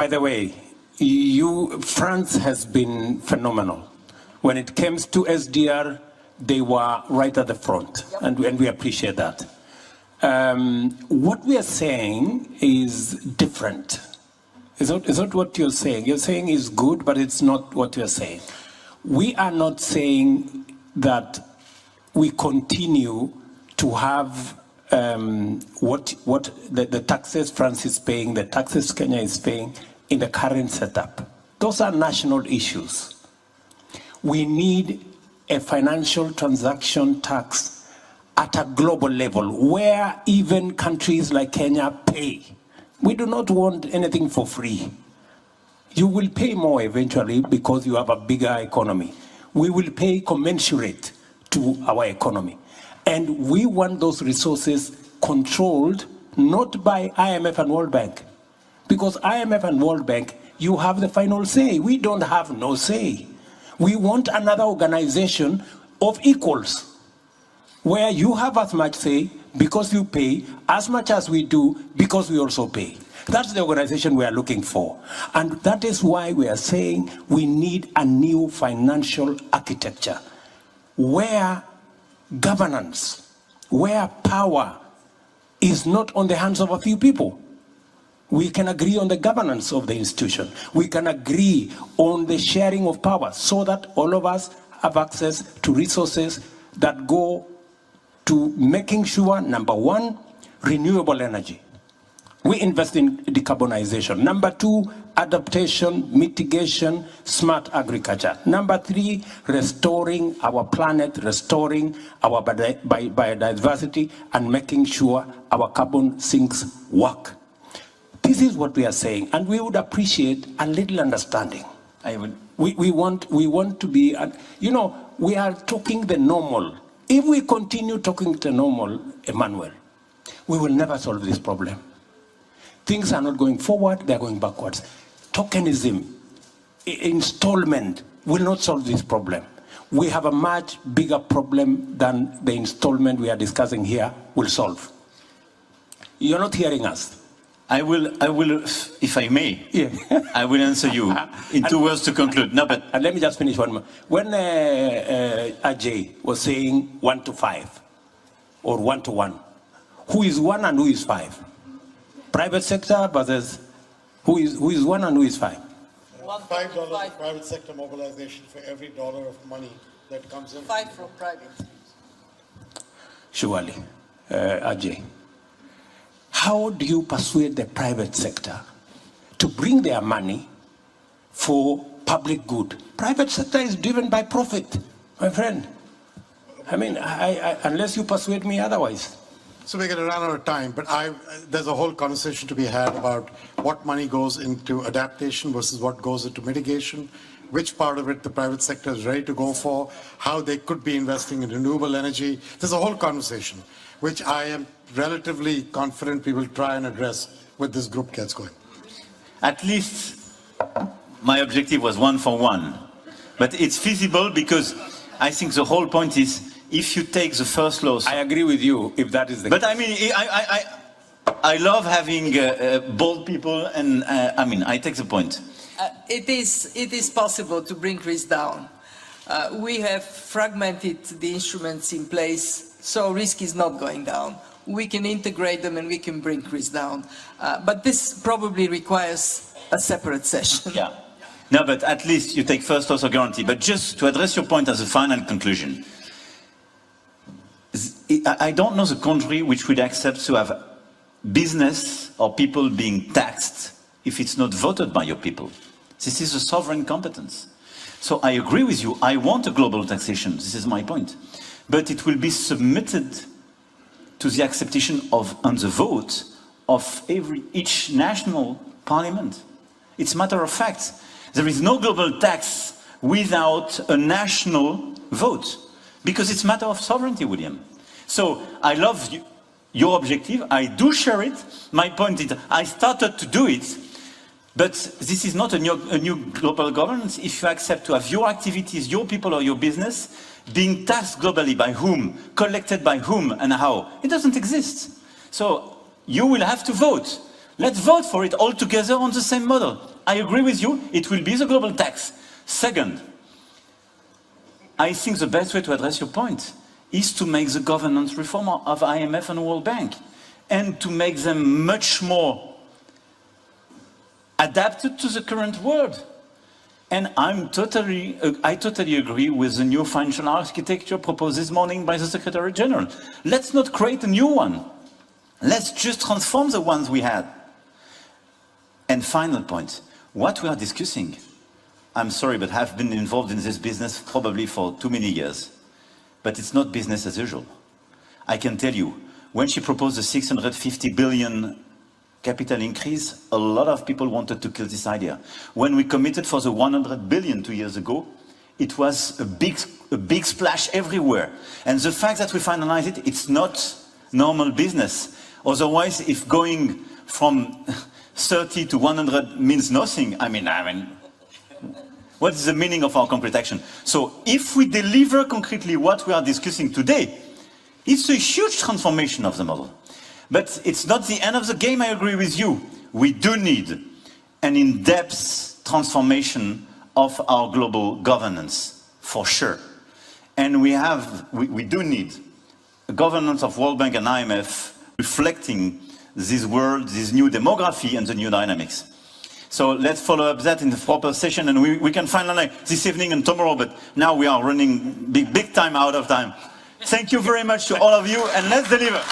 By the way, France has been phenomenal. When it comes to SDR, they were right at the front, and we appreciate that. What we are saying is different. It's not what you're saying. You're saying is good, but it's not what you're saying. We are not saying that we continue to have what the taxes France is paying, the taxes Kenya is paying in the current setup. Those are national issues. We need a financial transaction tax at a global level where even countries like Kenya pay. We do not want anything for free. You will pay more eventually because you have a bigger economy. We will pay commensurate to our economy. And we want those resources controlled not by IMF and World Bank. Because IMF and World Bank, you have the final say. We don't have no say. We want another organization of equals, where you have as much say because you pay, as much as we do because we also pay. That's the organization we are looking for. And that is why we are saying we need a new financial architecture, where governance, where power is not on the hands of a few people. We can agree on the governance of the institution. We can agree on the sharing of power so that all of us have access to resources that go to making sure, number one, renewable energy. We invest in decarbonization. Number two, adaptation, mitigation, smart agriculture. Number three, restoring our planet, restoring our biodiversity, and making sure our carbon sinks work. This is what we are saying, and we would appreciate a little understanding. We want to be, we are talking the normal. If we continue talking the normal, Emmanuel, we will never solve this problem. Things are not going forward, they're going backwards. Tokenism, installment will not solve this problem. We have a much bigger problem than the installment we are discussing here will solve. You're not hearing us. I will, if I may, yeah. I will answer you in 2 words to conclude. No, but and let me just finish one more. When Ajay was saying 1 to 5 or 1 to 1, who is 1 and who is 5? Private sector versus who is 1 and who is 5? $5 of private sector mobilization for every dollar of money that comes in. 5 from private. Surely, Ajay. How do you persuade the private sector to bring their money for public good? Private sector is driven by profit, my friend. I mean, unless you persuade me otherwise. So we're going to run out of time, but there's a whole conversation to be had about what money goes into adaptation versus what goes into mitigation, which part of it the private sector is ready to go for, how they could be investing in renewable energy. There's a whole conversation, which I am relatively confident we will try and address when this group gets going. At least my objective was 1 for 1. But it's feasible because I think the whole point is if you take the first loss... I agree with you if that is the case. But I mean, I love having bold people and I take the point. It is possible to bring risk down. We have fragmented the instruments in place, so risk is not going down. We can integrate them and we can bring risk down. But this probably requires a separate session. Yeah. No, but at least you take first loss or guarantee. But just to address your point as a final conclusion, I don't know the country which would accept to have business or people being taxed if it's not voted by your people. This is a sovereign competence. So I agree with you. I want a global taxation. This is my point. But it will be submitted to the acceptation of, and the vote of each national parliament. It's a matter of fact. There is no global tax without a national vote, because it's a matter of sovereignty, William. So I love your objective. I do share it. My point is I started to do it, but this is not a new global governance if you accept to have your activities, your people or your business being taxed globally by whom, collected by whom and how. It doesn't exist. So you will have to vote. Let's vote for it all together on the same model. I agree with you, it will be the global tax. Second, I think the best way to address your point is to make the governance reform of IMF and World Bank and to make them much more adapted to the current world. And I totally agree with the new financial architecture proposed this morning by the Secretary General. Let's not create a new one. Let's just transform the ones we had. And final point, what we are discussing, I'm sorry, but I've been involved in this business probably for too many years. But it's not business as usual. I can tell you, when she proposed the 650 billion capital increase, a lot of people wanted to kill this idea. When we committed for the 100 billion 2 years ago, it was a big splash everywhere. And the fact that we finalized it, it's not normal business. Otherwise, if going from 30 to 100 means nothing, I mean, what is the meaning of our concrete action? So if we deliver concretely what we are discussing today, it's a huge transformation of the model. But it's not the end of the game, I agree with you. We do need an in-depth transformation of our global governance, for sure. And we do need a governance of World Bank and IMF reflecting this world, this new demography and the new dynamics. So let's follow up that in the proper session, and we can finalize this evening and tomorrow, but now we are running big time out of time. Thank you very much to all of you, and let's deliver.